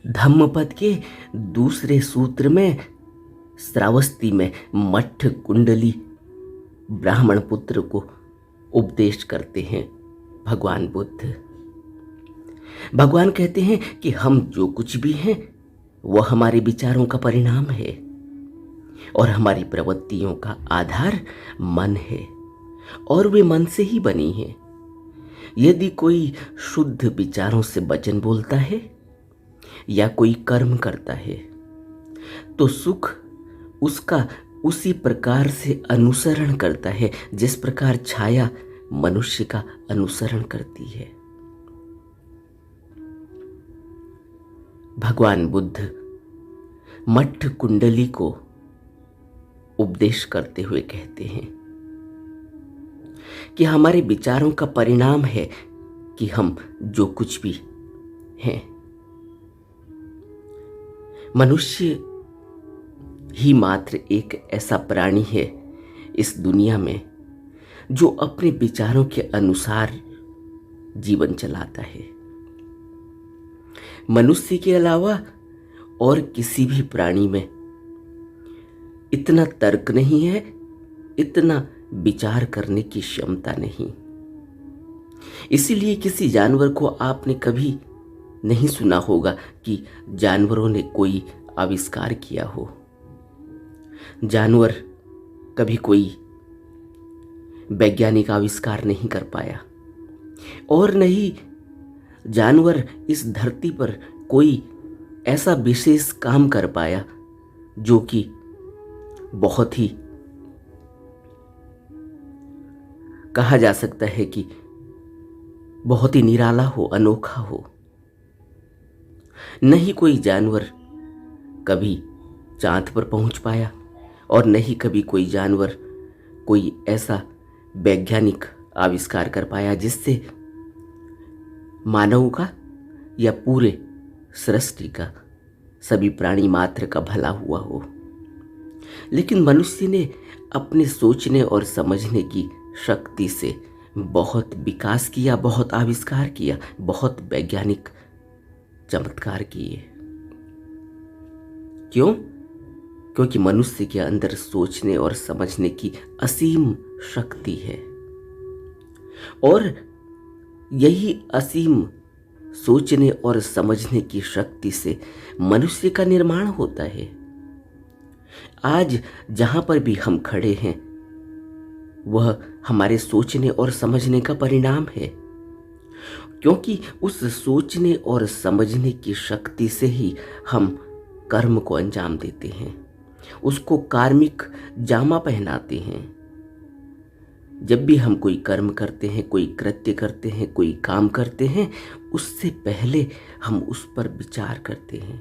धम्मपद के दूसरे सूत्र में श्रावस्ती में मठ कुंडली ब्राह्मण पुत्र को उपदेश करते हैं भगवान बुद्ध। भगवान कहते हैं कि हम जो कुछ भी हैं वह हमारे विचारों का परिणाम है और हमारी प्रवृत्तियों का आधार मन है और वे मन से ही बनी है। यदि कोई शुद्ध विचारों से वचन बोलता है या कोई कर्म करता है तो सुख उसका उसी प्रकार से अनुसरण करता है जिस प्रकार छाया मनुष्य का अनुसरण करती है। भगवान बुद्ध मठ कुंडली को उपदेश करते हुए कहते हैं कि हमारे विचारों का परिणाम है कि हम जो कुछ भी हैं। मनुष्य ही मात्र एक ऐसा प्राणी है इस दुनिया में जो अपने विचारों के अनुसार जीवन चलाता है। मनुष्य के अलावा और किसी भी प्राणी में इतना तर्क नहीं है, इतना विचार करने की क्षमता नहीं। इसीलिए किसी जानवर को आपने कभी नहीं सुना होगा कि जानवरों ने कोई आविष्कार किया हो। जानवर कभी कोई वैज्ञानिक आविष्कार नहीं कर पाया और नहीं जानवर इस धरती पर कोई ऐसा विशेष काम कर पाया जो कि बहुत ही कहा जा सकता है कि बहुत ही निराला हो, अनोखा हो। नहीं कोई जानवर कभी चांद पर पहुंच पाया और नहीं कभी कोई जानवर कोई ऐसा वैज्ञानिक आविष्कार कर पाया जिससे मानव का या पूरे सृष्टि का, सभी प्राणी मात्र का भला हुआ हो। लेकिन मनुष्य ने अपने सोचने और समझने की शक्ति से बहुत विकास किया, बहुत आविष्कार किया, बहुत वैज्ञानिक चमत्कार किए। क्यों? क्योंकि मनुष्य के अंदर सोचने और समझने की असीम शक्ति है और यही असीम सोचने और समझने की शक्ति से मनुष्य का निर्माण होता है। आज जहां पर भी हम खड़े हैं वह हमारे सोचने और समझने का परिणाम है, क्योंकि उस सोचने और समझने की शक्ति से ही हम कर्म को अंजाम देते हैं, उसको कार्मिक जामा पहनाते हैं। जब भी हम कोई कर्म करते हैं, कोई कृत्य करते हैं, कोई काम करते हैं, उससे पहले हम उस पर विचार करते हैं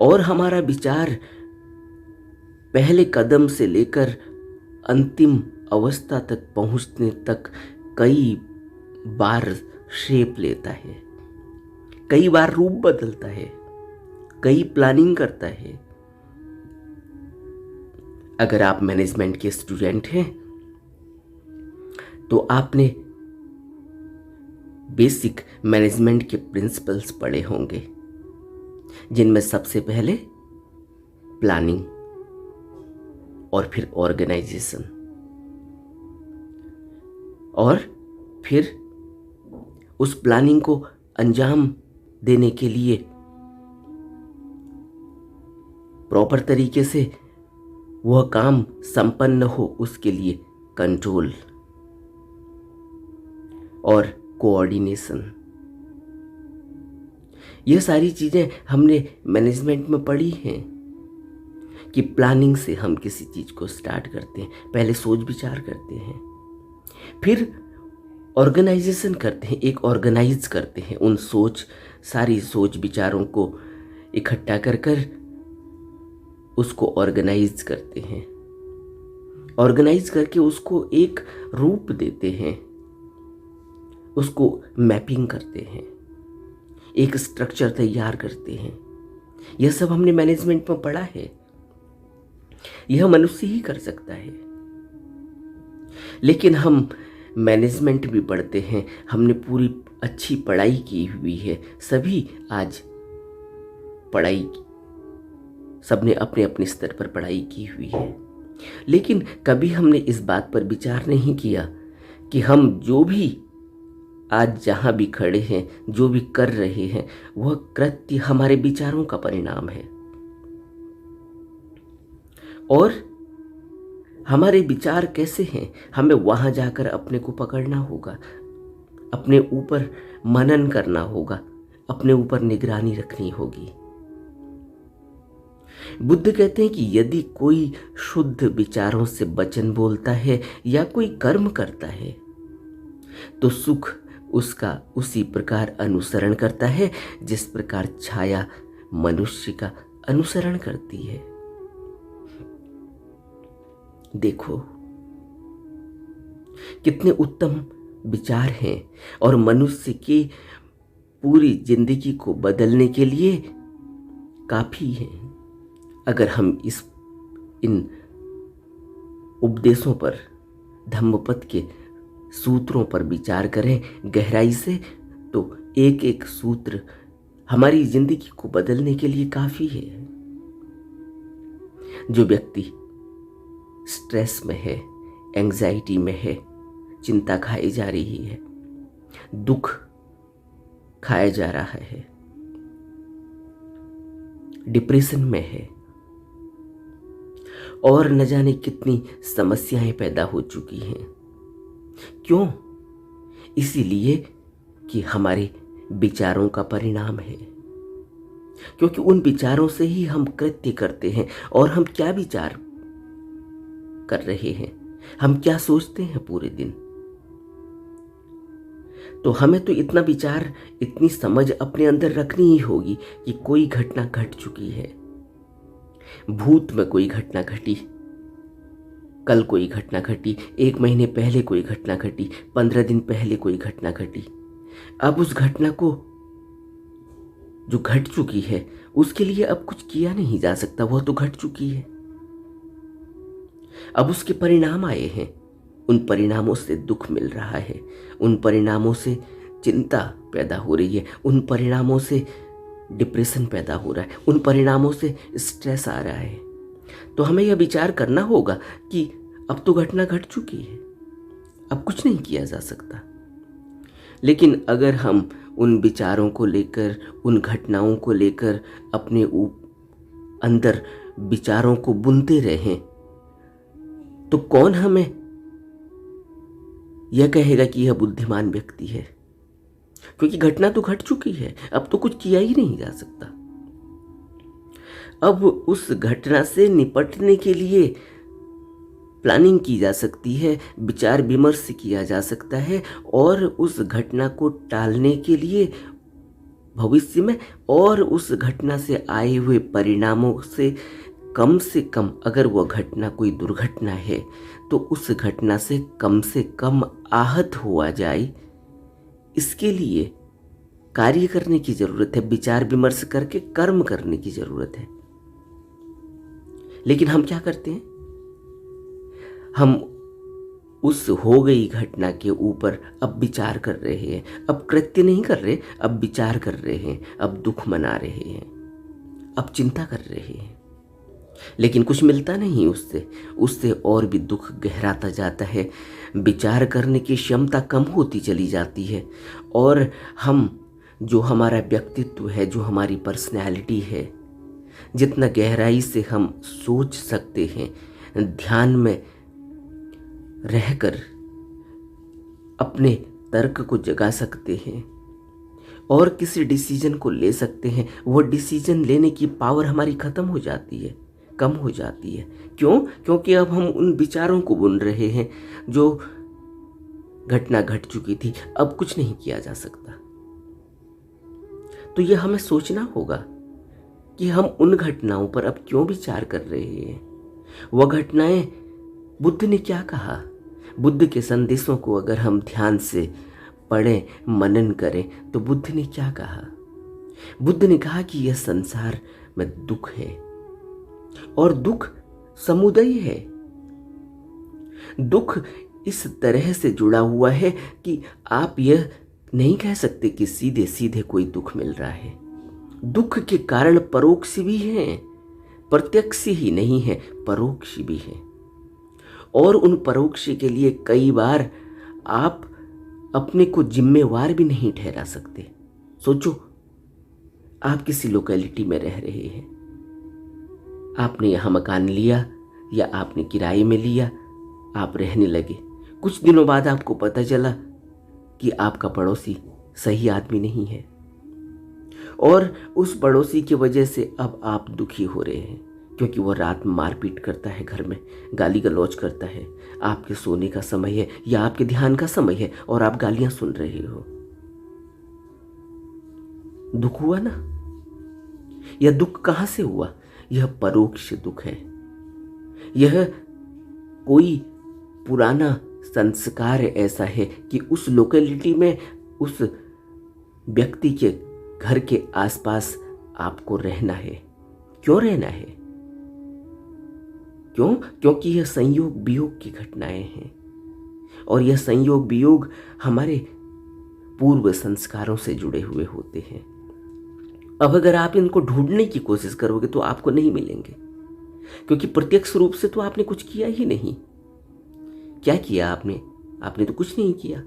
और हमारा विचार पहले कदम से लेकर अंतिम अवस्था तक पहुंचने तक कई बार शेप लेता है, कई बार रूप बदलता है, कई प्लानिंग करता है। अगर आप मैनेजमेंट के स्टूडेंट हैं तो आपने बेसिक मैनेजमेंट के प्रिंसिपल्स पढ़े होंगे, जिनमें सबसे पहले प्लानिंग और फिर ऑर्गेनाइजेशन और फिर उस प्लानिंग को अंजाम देने के लिए प्रॉपर तरीके से वह काम संपन्न हो उसके लिए कंट्रोल और कोऑर्डिनेशन। यह सारी चीजें हमने मैनेजमेंट में पढ़ी हैं कि प्लानिंग से हम किसी चीज को स्टार्ट करते हैं, पहले सोच विचार करते हैं, फिर ऑर्गेनाइजेशन करते हैं, एक ऑर्गेनाइज करते हैं उन सारी सोच विचारों को इकट्ठा कर उसको ऑर्गेनाइज करते हैं, ऑर्गेनाइज करके उसको एक रूप देते हैं, उसको मैपिंग करते हैं, एक स्ट्रक्चर तैयार करते हैं। यह सब हमने मैनेजमेंट में पढ़ा है, यह मनुष्य ही कर सकता है। लेकिन हम मैनेजमेंट भी पढ़ते हैं, हमने पूरी अच्छी पढ़ाई की हुई है, सभी आज पढ़ाई, सबने अपने अपने स्तर पर पढ़ाई की हुई है, लेकिन कभी हमने इस बात पर विचार नहीं किया कि हम जो भी आज जहाँ भी खड़े हैं, जो भी कर रहे हैं, वह कृत्य हमारे विचारों का परिणाम है। और हमारे विचार कैसे हैं, हमें वहां जाकर अपने को पकड़ना होगा, अपने ऊपर मनन करना होगा, अपने ऊपर निगरानी रखनी होगी। बुद्ध कहते हैं कि यदि कोई शुद्ध विचारों से वचन बोलता है या कोई कर्म करता है तो सुख उसका उसी प्रकार अनुसरण करता है जिस प्रकार छाया मनुष्य का अनुसरण करती है। देखो कितने उत्तम विचार हैं और मनुष्य की पूरी जिंदगी को बदलने के लिए काफी हैं। अगर हम इन उपदेशों पर, धम्मपद के सूत्रों पर विचार करें गहराई से, तो एक एक सूत्र हमारी जिंदगी को बदलने के लिए काफी है। जो व्यक्ति स्ट्रेस में है, एंजाइटी में है, चिंता खाई जा रही है, दुख खाया जा रहा है, डिप्रेशन में है और न जाने कितनी समस्याएं पैदा हो चुकी हैं। क्यों? इसीलिए कि हमारे विचारों का परिणाम है, क्योंकि उन विचारों से ही हम कृत्य करते हैं। और हम क्या विचार कर रहे हैं, हम क्या सोचते हैं पूरे दिन, तो हमें तो इतना विचार, इतनी समझ अपने अंदर रखनी ही होगी कि कोई घटना घट चुकी है, भूत में कोई घटना घटी, कल कोई घटना घटी, 1 महीने पहले कोई घटना घटी, 15 दिन पहले कोई घटना घटी। अब उस घटना को जो घट चुकी है उसके लिए अब कुछ किया नहीं जा सकता, वह तो घट चुकी है। अब उसके परिणाम आए हैं, उन परिणामों से दुख मिल रहा है, उन परिणामों से चिंता पैदा हो रही है, उन परिणामों से डिप्रेशन पैदा हो रहा है, उन परिणामों से स्ट्रेस आ रहा है। तो हमें यह विचार करना होगा कि अब तो घटना घट चुकी है, अब कुछ नहीं किया जा सकता। लेकिन अगर हम उन विचारों को लेकर, उन घटनाओं को लेकर अपने अंदर विचारों को बुनते रहें, तो कौन हमें यह कहेगा कि यह बुद्धिमान व्यक्ति है? क्योंकि घटना तो घट चुकी है, अब तो कुछ किया ही नहीं जा सकता। अब उस घटना से निपटने के लिए प्लानिंग की जा सकती है, विचार विमर्श किया जा सकता है, और उस घटना को टालने के लिए भविष्य में और उस घटना से आए हुए परिणामों से कम, अगर वह घटना कोई दुर्घटना है तो उस घटना से कम आहत हुआ जाए, इसके लिए कार्य करने की जरूरत है, विचार विमर्श करके कर्म करने की जरूरत है। लेकिन हम क्या करते हैं? हम उस हो गई घटना के ऊपर अब विचार कर रहे हैं, अब कृत्य नहीं कर रहे, अब विचार कर रहे हैं, अब दुख मना रहे हैं, अब चिंता कर रहे हैं, लेकिन कुछ मिलता नहीं उससे और भी दुख गहराता जाता है, विचार करने की क्षमता कम होती चली जाती है, और हम, जो हमारा व्यक्तित्व है, जो हमारी पर्सनैलिटी है, जितना गहराई से हम सोच सकते हैं, ध्यान में रहकर अपने तर्क को जगा सकते हैं और किसी डिसीजन को ले सकते हैं, वो डिसीजन लेने की पावर हमारी खत्म हो जाती है, कम हो जाती है। क्यों? क्योंकि अब हम उन विचारों को बुन रहे हैं जो घटना घट चुकी थी, अब कुछ नहीं किया जा सकता। तो यह हमें सोचना होगा कि हम उन घटनाओं पर अब क्यों विचार कर रहे हैं। वह घटनाएं, बुद्ध ने क्या कहा, बुद्ध के संदेशों को अगर हम ध्यान से पढ़ें, मनन करें, तो बुद्ध ने क्या कहा? बुद्ध ने कहा कि यह संसार में दुख है और दुख समुदय है। दुख इस तरह से जुड़ा हुआ है कि आप यह नहीं कह सकते कि सीधे सीधे कोई दुख मिल रहा है। दुख के कारण परोक्ष भी हैं, प्रत्यक्ष ही नहीं है, परोक्ष भी है। और उन परोक्ष के लिए कई बार आप अपने को जिम्मेवार भी नहीं ठहरा सकते। सोचो, आप किसी लोकेलिटी में रह रहे हैं, आपने यहाँ मकान लिया या आपने किराए में लिया, आप रहने लगे। कुछ दिनों बाद आपको पता चला कि आपका पड़ोसी सही आदमी नहीं है, और उस पड़ोसी की वजह से अब आप दुखी हो रहे हैं, क्योंकि वो रात में मारपीट करता है, घर में गाली गलौज करता है। आपके सोने का समय है या आपके ध्यान का समय है और आप गालियां सुन रहे हो। दुख हुआ ना? यह दुख कहां से हुआ? यह परोक्ष दुख है। यह कोई पुराना संस्कार ऐसा है कि उस लोकेलिटी में, उस व्यक्ति के घर के आसपास आपको रहना है। क्यों रहना है? क्यों? क्योंकि यह संयोग वियोग की घटनाएं हैं, और यह संयोग वियोग हमारे पूर्व संस्कारों से जुड़े हुए होते हैं। अब अगर आप इनको ढूंढने की कोशिश करोगे तो आपको नहीं मिलेंगे, क्योंकि प्रत्यक्ष रूप से तो आपने कुछ किया ही नहीं। क्या किया आपने? आपने तो कुछ नहीं किया।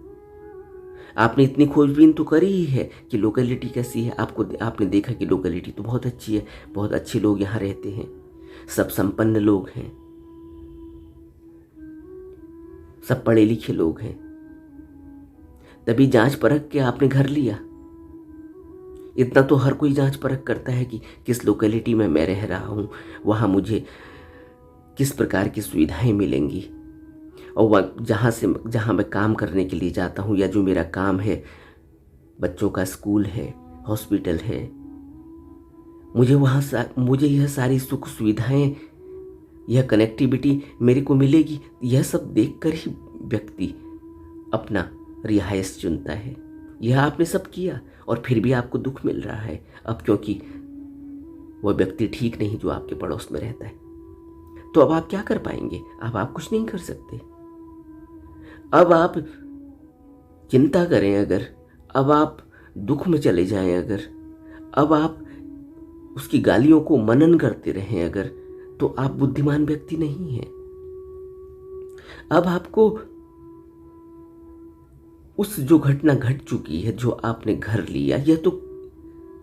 आपने इतनी खोजबीन तो करी ही है कि लोकेलिटी कैसी है। आपने देखा कि लोकेलिटी तो बहुत अच्छी है, बहुत अच्छे लोग यहाँ रहते हैं, सब संपन्न लोग हैं, सब पढ़े लिखे लोग हैं, तभी जांच परख के आपने घर लिया। इतना तो हर कोई जांच परख करता है कि किस लोकेलिटी में मैं रह रहा हूँ, वहाँ मुझे किस प्रकार की सुविधाएं मिलेंगी, और जहाँ मैं काम करने के लिए जाता हूँ या जो मेरा काम है, बच्चों का स्कूल है, हॉस्पिटल है, मुझे यह सारी सुख सुविधाएं, यह कनेक्टिविटी मेरे को मिलेगी। यह सब देखकर ही व्यक्ति अपना रिहाइश चुनता है। यह आपने सब किया और फिर भी आपको दुख मिल रहा है अब, क्योंकि वह व्यक्ति ठीक नहीं जो आपके पड़ोस में रहता है। तो अब आप क्या कर पाएंगे? अब आप कुछ नहीं कर सकते। अब आप चिंता करें अगर, अब आप दुख में चले जाएं अगर, अब आप उसकी गालियों को मनन करते रहें अगर, तो आप बुद्धिमान व्यक्ति नहीं हैं। अब आपको उस जो घटना घट चुकी है, जो आपने घर लिया, यह तो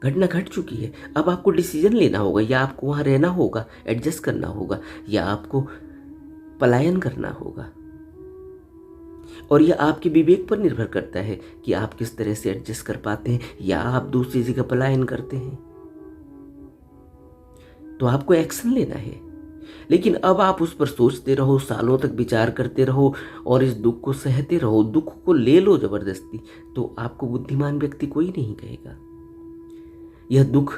घटना घट चुकी है। अब आपको डिसीजन लेना होगा, या आपको वहां रहना होगा, एडजस्ट करना होगा, या आपको पलायन करना होगा। और यह आपके विवेक पर निर्भर करता है कि आप किस तरह से एडजस्ट कर पाते हैं, या आप दूसरी जगह पलायन करते हैं। तो आपको एक्शन लेना है। लेकिन अब आप उस पर सोचते रहो, सालों तक विचार करते रहो और इस दुख को सहते रहो, दुख को ले लो जबरदस्ती, तो आपको बुद्धिमान व्यक्ति कोई नहीं कहेगा। यह दुख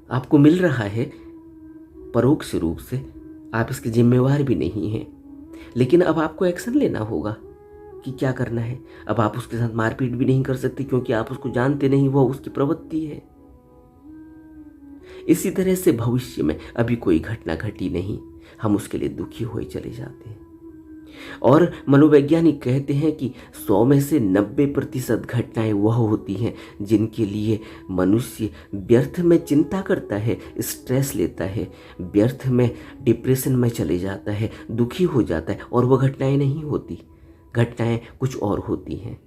आपको मिल रहा है परोक्ष रूप से, आप इसके जिम्मेवार भी नहीं हैं। लेकिन अब आपको एक्शन लेना होगा कि क्या करना है। अब आप उसके साथ मारपीट भी नहीं कर सकते, क्योंकि आप उसको जानते नहीं, वह उसकी प्रवृत्ति है। इसी तरह से भविष्य में अभी कोई घटना घटी नहीं, हम उसके लिए दुखी हुए चले जाते हैं। और मनोवैज्ञानिक कहते हैं कि 100 में से 90% घटनाएं वह होती हैं जिनके लिए मनुष्य व्यर्थ में चिंता करता है, स्ट्रेस लेता है, व्यर्थ में डिप्रेशन में चले जाता है, दुखी हो जाता है, और वह घटनाएं नहीं होती। घटनाएं कुछ और होती हैं।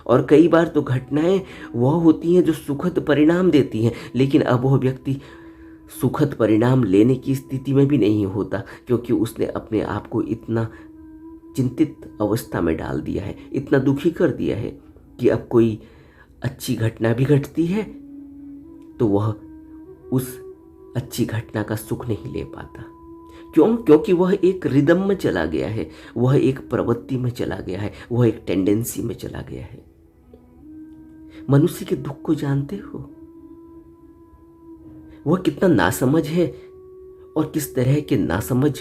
और कई बार तो घटनाएं वह होती हैं जो सुखद परिणाम देती हैं, लेकिन अब वह व्यक्ति सुखद परिणाम लेने की स्थिति में भी नहीं होता, क्योंकि उसने अपने आप को इतना चिंतित अवस्था में डाल दिया है, इतना दुखी कर दिया है कि अब कोई अच्छी घटना भी घटती है तो वह उस अच्छी घटना का सुख नहीं ले पाता। क्यों? क्योंकि वह एक रिदम में चला गया है, वह एक प्रवृत्ति में चला गया है, वह एक टेंडेंसी में चला गया है। मनुष्य के दुख को जानते हो? वह कितना नासमझ है और किस तरह के नासमझ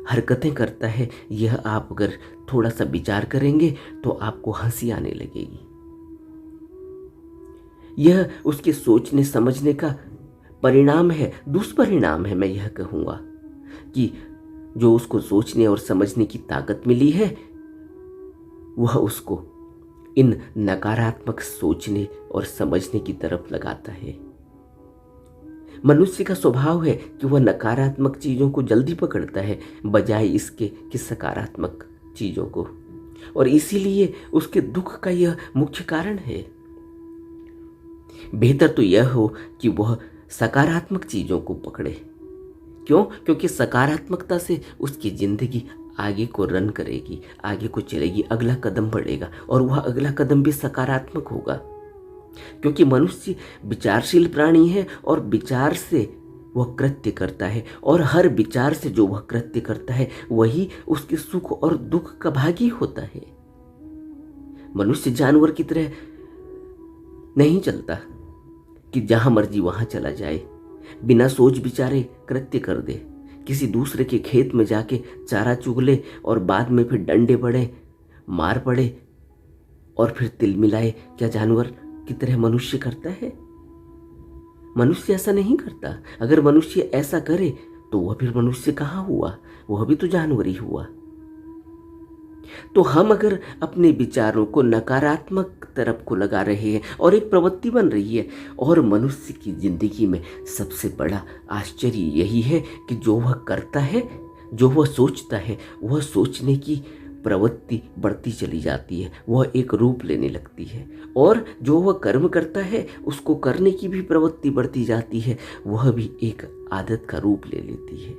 हरकतें करता है, यह आप अगर थोड़ा सा विचार करेंगे तो आपको हंसी आने लगेगी। यह उसके सोचने समझने का परिणाम है, दुष्परिणाम है। मैं यह कहूँगा कि जो उसको सोचने और समझने की ताकत मिली है, वह उसको इन नकारात्मक सोचने और समझने की तरफ लगाता है। मनुष्य का स्वभाव है कि वह नकारात्मक चीज़ों को जल्दी पकड़ता है बजाय इसके कि सकारात्मक चीज़ों को, और इसीलिए उसके दुख का यह मुख्य कारण है। बेहतर तो यह हो कि वह सकारात्मक चीज़ों को पकड़े। क्यों? क्योंकि सकारात्मकता से उसकी जिंदगी आगे को रन करेगी, आगे को चलेगी, अगला कदम बढ़ेगा, और वह अगला कदम भी सकारात्मक होगा। क्योंकि मनुष्य विचारशील प्राणी है और विचार से वह कृत्य करता है, और हर विचार से जो वह कृत्य करता है वही उसके सुख और दुख का भागी होता है। मनुष्य जानवर की तरह नहीं चलता कि जहां मर्जी वहां चला जाए, बिना सोच विचारे कृत्य कर दे, किसी दूसरे के खेत में जाके चारा चुग ले और बाद में फिर डंडे पड़े, मार पड़े और फिर तिल मिलाए। क्या जानवर की तरह मनुष्य करता है? मनुष्य ऐसा नहीं करता। अगर मनुष्य ऐसा करे तो वह फिर मनुष्य कहाँ हुआ? वह भी तो जानवर ही हुआ। तो हम अगर अपने विचारों को नकारात्मक तरफ को लगा रहे हैं और एक प्रवृत्ति बन रही है, और मनुष्य की जिंदगी में सबसे बड़ा आश्चर्य यही है कि जो वह करता है, जो वह सोचता है, वह सोचने की प्रवृत्ति बढ़ती चली जाती है, वह एक रूप लेने लगती है, और जो वह कर्म करता है उसको करने की भी प्रवृत्ति बढ़ती जाती है, वह भी एक आदत का रूप ले लेती है।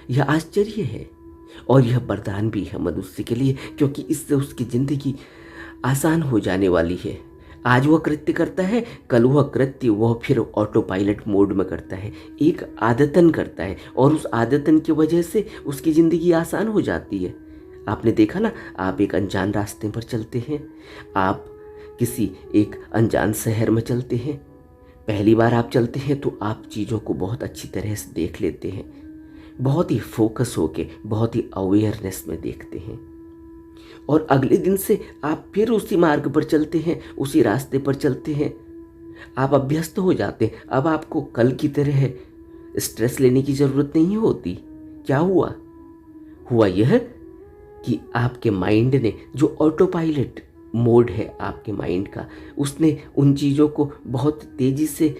यह आश्चर्य है और यह वरदान भी है मनुष्य के लिए, क्योंकि इससे उसकी जिंदगी आसान हो जाने वाली है। आज वह कृत्य करता है, कल वह कृत्य वह फिर ऑटो पायलट मोड में करता है, एक आदतन करता है, और उस आदतन की वजह से उसकी ज़िंदगी आसान हो जाती है। आपने देखा ना, आप एक अनजान रास्ते पर चलते हैं, आप किसी एक अनजान शहर में चलते हैं, पहली बार आप चलते हैं तो आप चीज़ों को बहुत अच्छी तरह से देख लेते हैं, बहुत ही फोकस होके, बहुत ही अवेयरनेस में देखते हैं, और अगले दिन से आप फिर उसी मार्ग पर चलते हैं, उसी रास्ते पर चलते हैं, आप अभ्यस्त हो जाते हैं। अब आपको कल की तरह स्ट्रेस लेने की ज़रूरत नहीं होती। क्या हुआ? हुआ यह कि आपके माइंड ने, जो ऑटो पायलट मोड है आपके माइंड का, उसने उन चीज़ों को बहुत तेज़ी से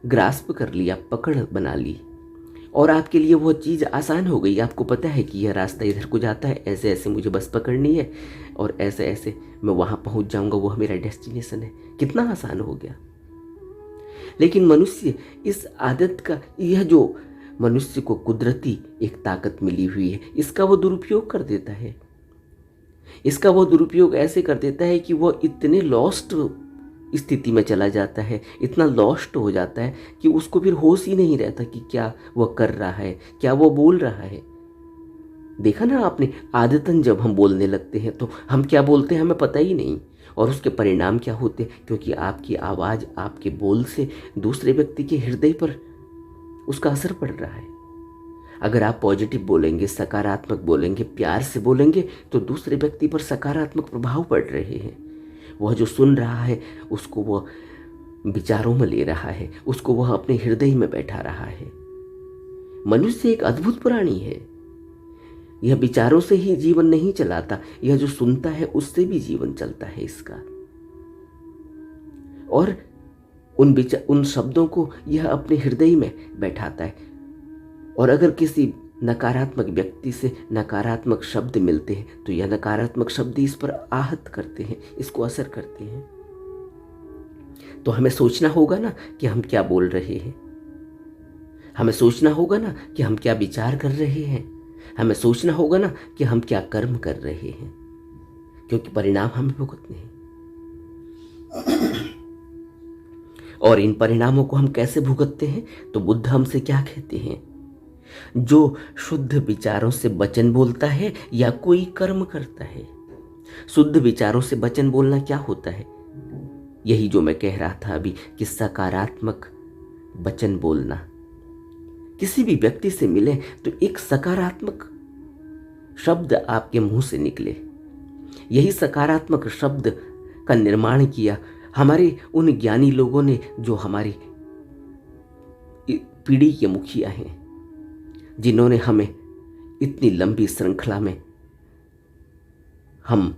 ग्रास्प कर लिया, पकड़ बना ली, और आपके लिए वो चीज़ आसान हो गई। आपको पता है कि यह रास्ता इधर को जाता है, ऐसे ऐसे मुझे बस पकड़नी है, और ऐसे ऐसे मैं वहाँ पहुँच जाऊँगा, वह मेरा डेस्टिनेशन है। कितना आसान हो गया। लेकिन मनुष्य इस आदत का, यह जो मनुष्य को कुदरती एक ताकत मिली हुई है, इसका वो दुरुपयोग कर देता है। इसका वो दुरुपयोग ऐसे कर देता है कि वह इतने लॉस्ट स्थिति में चला जाता है, इतना लॉस्ट हो जाता है कि उसको फिर होश ही नहीं रहता कि क्या वह कर रहा है, क्या वह बोल रहा है। देखा ना आपने, आदतन जब हम बोलने लगते हैं तो हम क्या बोलते हैं हमें पता ही नहीं, और उसके परिणाम क्या होते हैं, क्योंकि आपकी आवाज़, आपके बोल से दूसरे व्यक्ति के हृदय पर उसका असर पड़ रहा है। अगर आप पॉजिटिव बोलेंगे, सकारात्मक बोलेंगे, प्यार से बोलेंगे, तो दूसरे व्यक्ति पर सकारात्मक प्रभाव पड़ रहे हैं। वह जो सुन रहा है उसको वह विचारों में ले रहा है, उसको वह अपने हृदय में बैठा रहा है। मनुष्य एक अद्भुत प्राणी है। यह विचारों से ही जीवन नहीं चलाता, यह जो सुनता है उससे भी जीवन चलता है इसका, और उन शब्दों को यह अपने हृदय में बैठाता है। और अगर किसी नकारात्मक व्यक्ति से नकारात्मक शब्द मिलते हैं तो यह नकारात्मक शब्द इस पर आहत करते हैं, इसको असर करते हैं। तो हमें सोचना होगा ना कि हम क्या बोल रहे हैं, हमें सोचना होगा ना कि हम क्या विचार कर रहे हैं, हमें सोचना होगा ना कि हम क्या कर्म कर रहे हैं, क्योंकि परिणाम हमें भुगतने हैं। और इन परिणामों को हम कैसे भुगतते हैं? तो बुद्ध हमसे क्या कहते हैं? जो शुद्ध विचारों से वचन बोलता है या कोई कर्म करता है। शुद्ध विचारों से वचन बोलना क्या होता है? यही जो मैं कह रहा था अभी कि सकारात्मक वचन बोलना। किसी भी व्यक्ति से मिले तो एक सकारात्मक शब्द आपके मुंह से निकले। यही सकारात्मक शब्द का निर्माण किया हमारे उन ज्ञानी लोगों ने जो हमारी पीढ़ी के मुखिया हैं, जिन्होंने हमें इतनी लंबी श्रृंखला में हम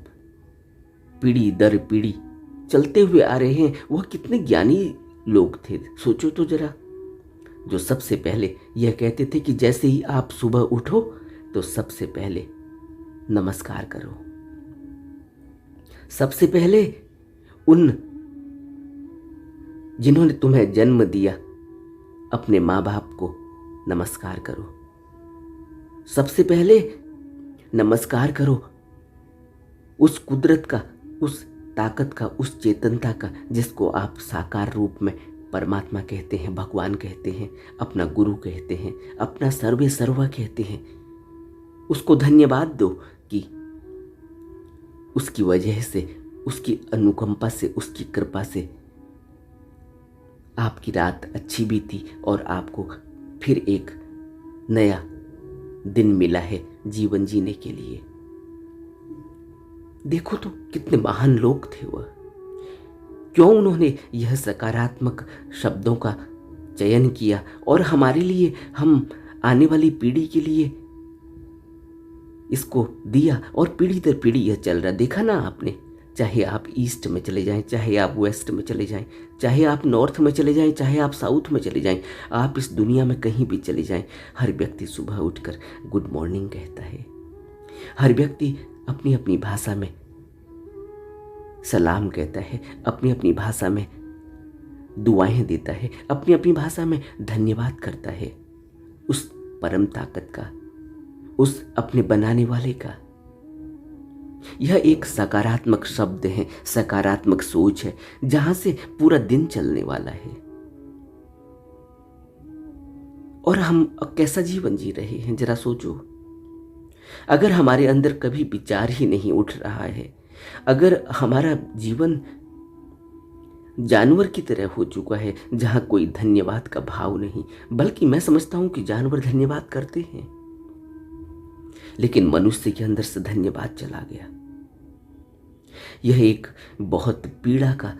पीढ़ी दर पीढ़ी चलते हुए आ रहे हैं, वह कितने ज्ञानी लोग थे। सोचो तो जरा, जो सबसे पहले यह कहते थे कि जैसे ही आप सुबह उठो तो सबसे पहले नमस्कार करो। सबसे पहले उन जिन्होंने तुम्हें जन्म दिया, अपने माँ बाप को नमस्कार करो। सबसे पहले नमस्कार करो उस कुदरत का, उस ताकत का, उस चेतनता का, जिसको आप साकार रूप में परमात्मा कहते हैं, भगवान कहते हैं, अपना गुरु कहते हैं, अपना सर्वे सर्वा कहते हैं। उसको धन्यवाद दो कि उसकी वजह से, उसकी अनुकंपा से, उसकी कृपा से आपकी रात अच्छी बीती और आपको फिर एक नया दिन मिला है जीवन जीने के लिए। देखो तो कितने महान लोग थे वह। क्यों उन्होंने यह सकारात्मक शब्दों का चयन किया और हमारे लिए, हम आने वाली पीढ़ी के लिए इसको दिया, और पीढ़ी दर पीढ़ी यह चल रहा। देखा ना आपने, चाहे आप ईस्ट में चले जाएं, चाहे आप वेस्ट में चले जाएं, चाहे आप नॉर्थ में चले जाएं, चाहे आप साउथ में चले जाएं, आप इस दुनिया में कहीं भी चले जाएं, हर व्यक्ति सुबह उठकर गुड मॉर्निंग कहता है। हर व्यक्ति अपनी अपनी भाषा में सलाम कहता है, अपनी अपनी भाषा में दुआएं देता है, अपनी अपनी भाषा में धन्यवाद करता है उस परम ताकत का, उस अपने बनाने वाले का। यह एक सकारात्मक शब्द है, सकारात्मक सोच है, जहां से पूरा दिन चलने वाला है। और हम कैसा जीवन जी रहे हैं जरा सोचो। अगर हमारे अंदर कभी विचार ही नहीं उठ रहा है, अगर हमारा जीवन जानवर की तरह हो चुका है जहां कोई धन्यवाद का भाव नहीं, बल्कि मैं समझता हूं कि जानवर धन्यवाद करते हैं, लेकिन मनुष्य के अंदर से धन्यवाद चला गया। यह एक बहुत पीड़ा का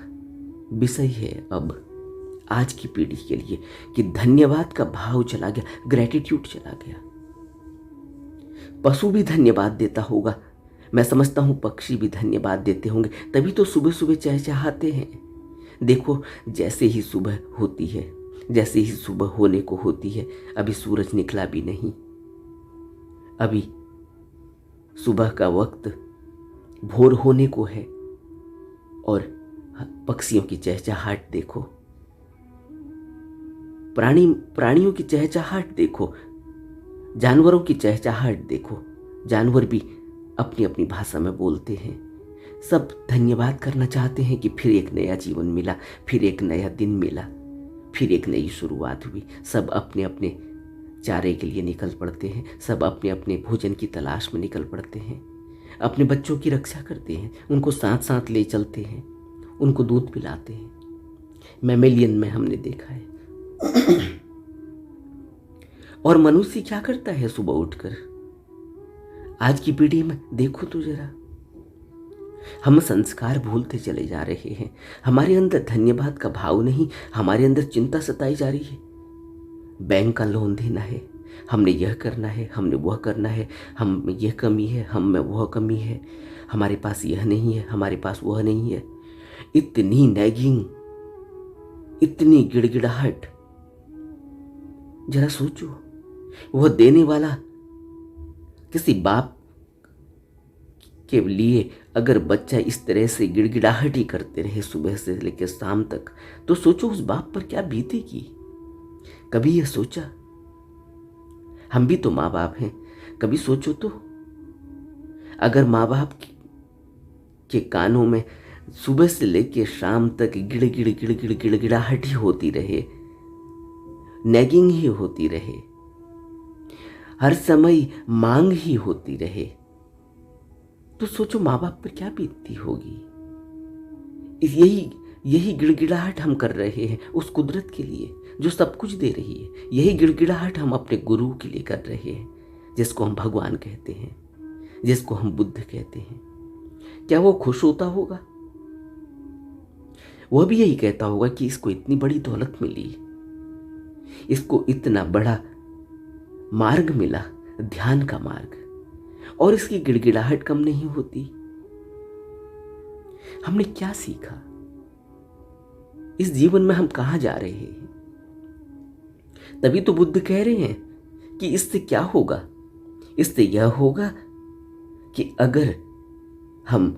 विषय है अब आज की पीढ़ी के लिए कि धन्यवाद का भाव चला गया, ग्रेटिट्यूड चला गया। पशु भी धन्यवाद देता होगा, मैं समझता हूं पक्षी भी धन्यवाद देते होंगे, तभी तो सुबह सुबह चहचहाते हैं। देखो, जैसे ही सुबह होती है, जैसे ही सुबह होने को होती है, अभी सूरज निकला भी नहीं, अभी सुबह का वक्त भोर होने को है, और पक्षियों की चहचहाहट देखो, प्राणियों की चहचहाहट देखो, जानवरों की चहचहाहट देखो। जानवर भी अपनी अपनी भाषा में बोलते हैं। सब धन्यवाद करना चाहते हैं कि फिर एक नया जीवन मिला, फिर एक नया दिन मिला, फिर एक नई शुरुआत हुई। सब अपने अपने चारे के लिए निकल पड़ते हैं, सब अपने अपने भोजन की तलाश में निकल पड़ते हैं, अपने बच्चों की रक्षा करते हैं, उनको साथ साथ ले चलते हैं, उनको दूध पिलाते हैं। मैमेलियन में हमने देखा है। और मनुष्य क्या करता है सुबह उठकर? आज की पीढ़ी में देखो तो जरा, हम संस्कार भूलते चले जा रहे हैं। हमारे अंदर धन्यवाद का भाव नहीं, हमारे अंदर चिंता सताई जा रही है। बैंक का लोन देना है, हमने यह करना है, हमने वह करना है, हम में यह कमी है, हम में वह कमी है, हमारे पास यह नहीं है, हमारे पास वह नहीं है। इतनी नैगिंग, इतनी गिड़गिड़ाहट। जरा सोचो, वह देने वाला किसी बाप के लिए अगर बच्चा इस तरह से गिड़गिड़ाहट ही करते रहे सुबह से लेकर शाम तक, तो सोचो उस बाप पर क्या बीतेगी। कभी यह सोचा? हम भी तो माँ बाप हैं, कभी सोचो तो, अगर माँ बाप के कानों में सुबह से लेकर शाम तक गिड़गिड़ाहट ही होती रहे, नैगिंग ही होती रहे, हर समय मांग ही होती रहे, तो सोचो माँ बाप पर क्या बीतती होगी। यही गिड़गिड़ाहट हम कर रहे हैं उस कुदरत के लिए जो सब कुछ दे रही है। यही गिड़गिड़ाहट हम अपने गुरु के लिए कर रहे हैं, जिसको हम भगवान कहते हैं, जिसको हम बुद्ध कहते हैं। क्या वो खुश होता होगा? वह भी यही कहता होगा कि इसको इतनी बड़ी दौलत मिली, इसको इतना बड़ा मार्ग मिला, ध्यान का मार्ग, और इसकी गिड़गिड़ाहट कम नहीं होती। हमने क्या सीखा? इस जीवन में हम कहाँ जा रहे हैं? तभी तो बुद्ध कह रहे हैं कि इससे क्या होगा? इससे यह होगा कि अगर हम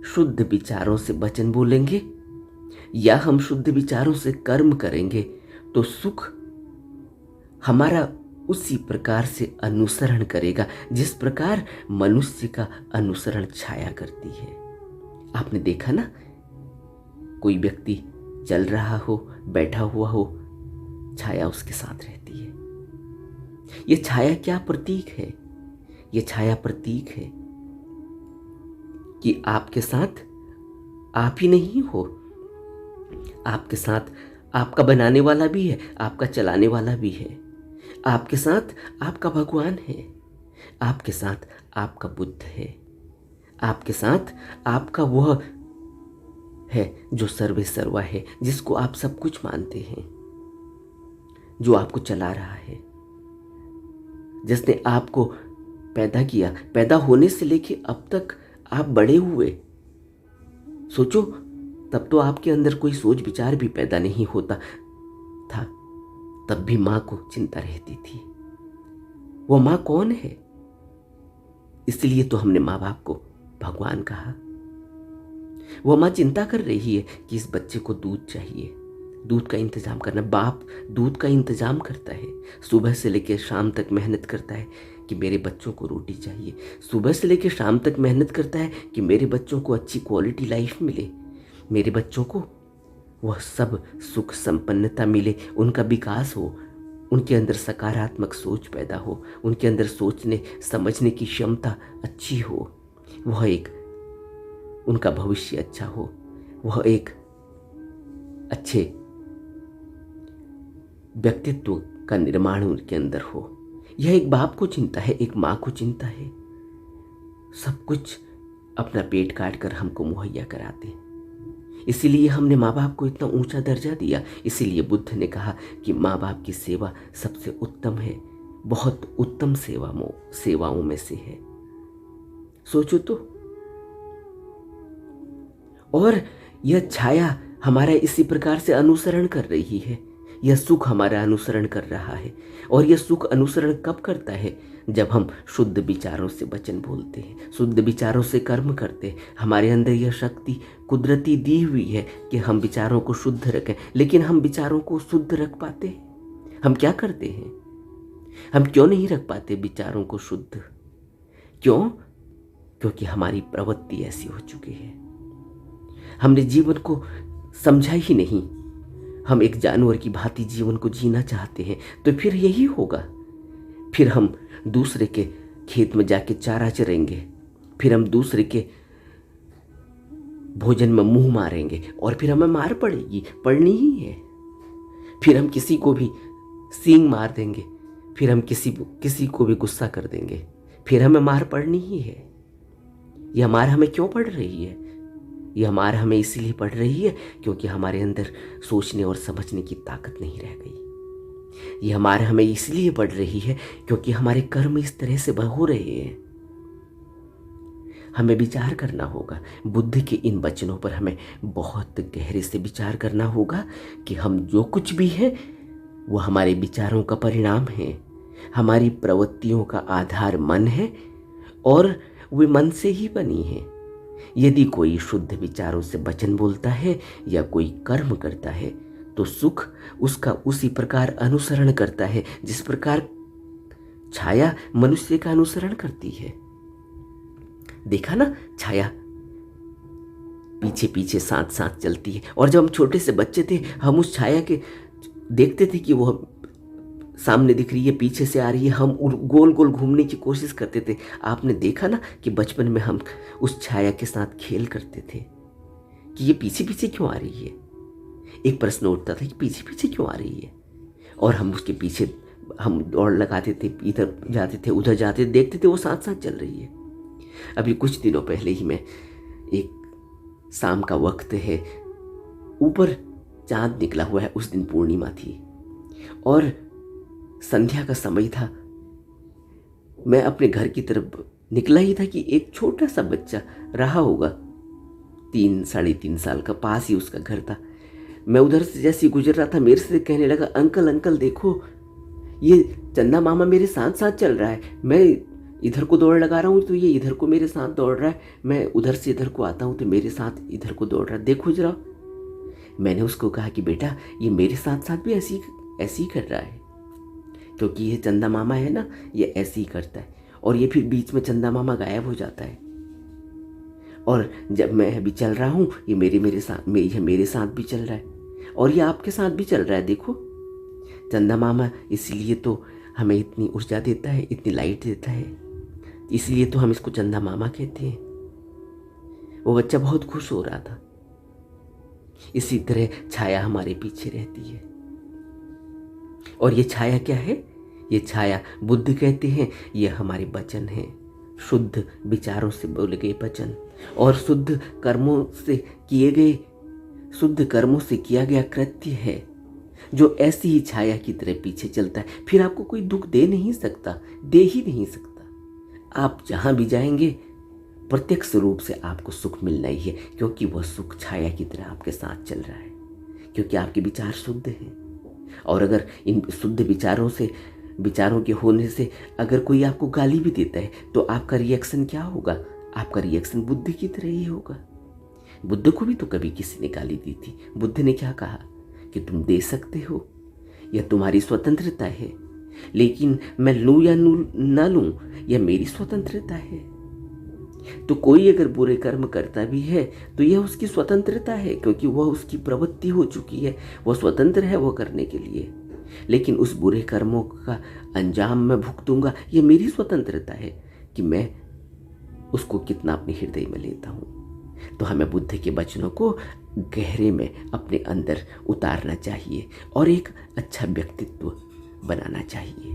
शुद्ध विचारों से वचन बोलेंगे या हम शुद्ध विचारों से कर्म करेंगे तो सुख हमारा उसी प्रकार से अनुसरण करेगा जिस प्रकार मनुष्य का अनुसरण छाया करती है। आपने देखा ना, कोई व्यक्ति चल रहा हो, बैठा हुआ हो, छाया उसके साथ रहती है। यह छाया क्या प्रतीक है? यह छाया प्रतीक है कि आपके साथ आप ही नहीं हो, आपके साथ आपका बनाने वाला भी है, आपका चलाने वाला भी है, आपके साथ आपका भगवान है, आपके साथ आपका बुद्ध है, आपके साथ आपका वह है जो सर्वे सर्वा है, जिसको आप सब कुछ मानते हैं, जो आपको चला रहा है, जिसने आपको पैदा किया। पैदा होने से लेके अब तक आप बड़े हुए, सोचो, तब तो आपके अंदर कोई सोच विचार भी पैदा नहीं होता था, तब भी माँ को चिंता रहती थी। वो माँ कौन है? इसलिए तो हमने माँ बाप को भगवान कहा। वो माँ चिंता कर रही है कि इस बच्चे को दूध चाहिए, दूध का इंतजाम करना। बाप दूध का इंतजाम करता है, सुबह से लेकर शाम तक मेहनत करता है कि मेरे बच्चों को रोटी चाहिए, सुबह से लेकर शाम तक मेहनत करता है कि मेरे बच्चों को अच्छी क्वालिटी लाइफ मिले, मेरे बच्चों को वह सब सुख संपन्नता मिले, उनका विकास हो, उनके अंदर सकारात्मक सोच पैदा हो, उनके अंदर सोचने समझने की क्षमता अच्छी हो, वह एक उनका भविष्य अच्छा हो, वह एक अच्छे व्यक्तित्व का निर्माण उनके अंदर हो। यह एक बाप को चिंता है, एक माँ को चिंता है। सब कुछ अपना पेट काट कर हमको मुहैया कराते, इसीलिए हमने माँ बाप को इतना ऊंचा दर्जा दिया। इसीलिए बुद्ध ने कहा कि माँ बाप की सेवा सबसे उत्तम है, बहुत उत्तम सेवाओं में से है। सोचो तो। और यह छाया हमारा इसी प्रकार से अनुसरण कर रही है, यह सुख हमारा अनुसरण कर रहा है। और यह सुख अनुसरण कब करता है? जब हम शुद्ध विचारों से वचन बोलते हैं, शुद्ध विचारों से कर्म करते हैं। हमारे अंदर यह शक्ति कुदरती दी हुई है कि हम विचारों को शुद्ध रखें, लेकिन हम विचारों को शुद्ध रख पाते हैं? हम क्या करते हैं? हम क्यों नहीं रख पाते विचारों को शुद्ध? क्यों? क्योंकि हमारी प्रवृत्ति ऐसी हो चुकी है, हमने जीवन को समझा ही नहीं। हम एक जानवर की भांति जीवन को जीना चाहते हैं, तो फिर यही होगा। फिर हम दूसरे के खेत में जाके चारा चरेंगे, फिर हम दूसरे के भोजन में मुंह मारेंगे और फिर हमें मार पड़नी ही है। फिर हम किसी को भी सींग मार देंगे, फिर हम किसी को भी गुस्सा कर देंगे, फिर हमें मार पड़नी ही है। यह मार हमें क्यों पड़ रही है? यह मार हमें इसीलिए पड़ रही है क्योंकि हमारे अंदर सोचने और समझने की ताकत नहीं रह गई। यह मार हमें इसलिए पड़ रही है क्योंकि हमारे कर्म इस तरह से हो रहे हैं। हमें विचार करना होगा, बुद्ध के इन वचनों पर हमें बहुत गहरे से विचार करना होगा कि हम जो कुछ भी है वो हमारे विचारों का परिणाम है। हमारी प्रवृत्तियों का आधार मन है और वे मन से ही बनी है। यदि कोई शुद्ध विचारों से वचन बोलता है या कोई कर्म करता है तो सुख उसका उसी प्रकार अनुसरण करता है जिस प्रकार छाया मनुष्य का अनुसरण करती है। देखा ना, छाया पीछे पीछे साथ साथ चलती है। और जब हम छोटे से बच्चे थे, हम उस छाया के देखते थे कि वह सामने दिख रही है, पीछे से आ रही है, हम गोल गोल घूमने की कोशिश करते थे। आपने देखा ना कि बचपन में हम उस छाया के साथ खेल करते थे कि ये पीछे पीछे क्यों आ रही है। एक प्रश्न उठता था कि पीछे पीछे क्यों आ रही है, और हम उसके पीछे हम दौड़ लगाते थे, इधर जाते थे उधर जाते थे, देखते थे वो साथ साथ चल रही है। अभी कुछ दिनों पहले ही मैं, एक शाम का वक्त है, ऊपर चांद निकला हुआ है, उस दिन पूर्णिमा थी और संध्या का समय था। मैं अपने घर की तरफ निकला ही था कि एक छोटा सा बच्चा रहा होगा 3 साढ़े 3 साल का, पास ही उसका घर था। मैं उधर से जैसे ही गुजर रहा था, मेरे से कहने लगा, अंकल अंकल देखो, ये चंदा मामा मेरे साथ साथ चल रहा है। मैं इधर को दौड़ लगा रहा हूँ तो ये इधर को मेरे साथ दौड़ रहा है, मैं उधर से इधर को आता हूँ तो मेरे साथ इधर को दौड़ रहा है, देखो जरा। मैंने उसको कहा कि बेटा, ये मेरे साथ साथ भी ऐसे ही कर रहा है, क्योंकि ये चंदा मामा है ना, ये ऐसे ही करता है। और ये फिर बीच में चंदा मामा गायब हो जाता है। और जब मैं अभी चल रहा हूँ, ये मेरे साथ भी चल रहा है, और ये आपके साथ भी चल रहा है, देखो। चंदा मामा इसलिए तो हमें इतनी ऊर्जा देता है, इतनी लाइट देता है, इसलिए तो हम इसको चंदा मामा कहते हैं। वो बच्चा बहुत खुश हो रहा था। इसी तरह छाया हमारे पीछे रहती है। और ये छाया क्या है? ये छाया बुद्ध कहते हैं, ये हमारे वचन हैं, शुद्ध विचारों से बोले गए वचन और शुद्ध कर्मों से किया गया कृत्य है, जो ऐसी ही छाया की तरह पीछे चलता है। फिर आपको कोई दुख दे ही नहीं सकता। आप जहां भी जाएंगे प्रत्यक्ष रूप से आपको सुख मिलना ही है, क्योंकि वह सुख छाया की तरह आपके साथ चल रहा है, क्योंकि आपके विचार शुद्ध हैं। और अगर इन शुद्ध विचारों के होने से अगर कोई आपको गाली भी देता है तो आपका रिएक्शन क्या होगा? आपका रिएक्शन बुद्ध की तरह ही होगा। बुद्ध को भी तो कभी किसी ने गाली दी थी। बुद्ध ने क्या कहा कि तुम दे सकते हो, यह तुम्हारी स्वतंत्रता है, लेकिन मैं लूं या ना लूं, यह मेरी स्वतंत्रता है। तो कोई अगर बुरे कर्म करता भी है तो यह उसकी स्वतंत्रता है, क्योंकि वह उसकी प्रवृत्ति हो चुकी है, वह स्वतंत्र है वो करने के लिए। लेकिन उस बुरे कर्मों का अंजाम मैं भुगतूंगा, यह मेरी स्वतंत्रता है कि मैं उसको कितना अपने हृदय में लेता हूँ। तो हमें बुद्ध के वचनों को गहरे में अपने अंदर उतारना चाहिए और एक अच्छा व्यक्तित्व बनाना चाहिए।